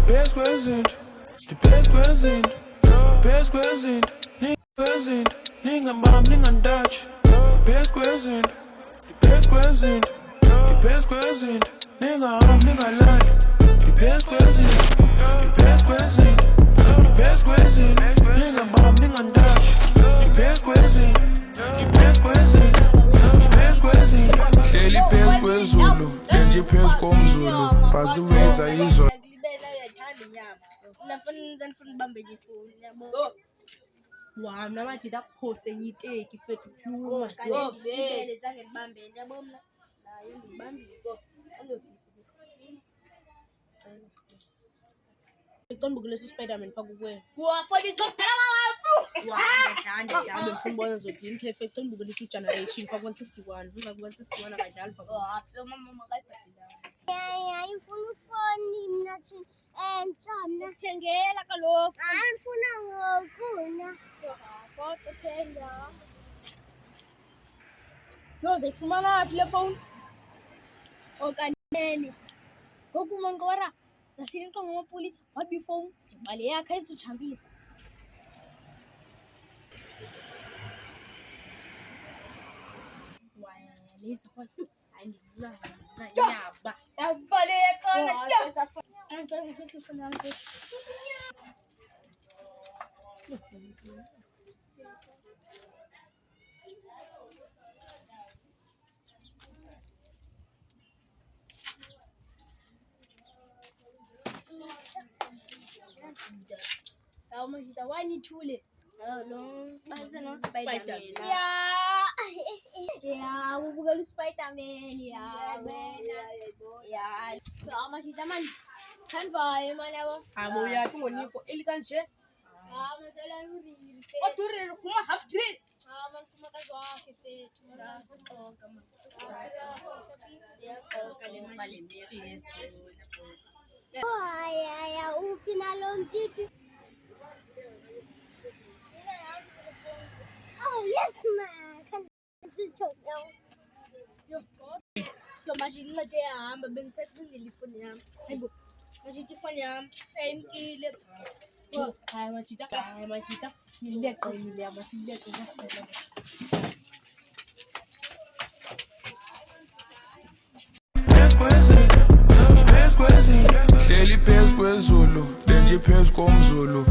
best kwezinto, the best kwezinto, best kwezinto, kwezinto, ningambambi ningandachi, best kwezinto, the best kwezinto, the best kwezinto, ningahambi ningalali, the best kwezinto, the best kwezinto, the best kwezinto, ningambambi ningandachi, the best kwezinto, the best kwezinto, the best kwezinto, hleli best kwezulu, nje phezu komzulu, bhaziweza izolo. Wow, namathi dakuphose ngiteki fethu phuma. Ngeke zange ngibambe yabo mina. Nayo ngibambile ko. Andobhisi. Icomba kuleso Spider-Man phakuwe. Kuwafona icokudala kakhulu. Yami ngifuna ubona zothi imkhefe icomba kuleso generation phaku 161. Vuka ku 161 akadlali phaku. Afike mama kayibhadela. Ngifuna ufoni mina thina entsha Thengela kalokho. ngifuna ngokuna Kodwa thenga. Yo, ngifumana phi le phone? Okaneni. Ngokuma ngora. Sasilinqa ngamapolisa wabi phone. Imali yakhe ayizuchambisa. Waya lezi kwathu. Andina nyaba. Yabaleka na. Ngifuna ngifuna yami. Hawu manje wani thule. Lo base no Spider-Man. ya ubukela uSpider-Man ya wena ya amashita manje kanvaye manje yabo Abo yathi ngonipho elikanje. masela uriri Odurere kuma half trade. manje kazwakhe fethu Xoka mama. ya uphi nalo mthithi oh yes ma kan sithonya Yo manje incede yahamba benisacingile ifoni yami. Hayibo. Manje ifoni yami seyimkile. Hayi machita. Sileqile yama sileqe ngasiphela. Hleli phezu kwezulu, nje phezu komzulu,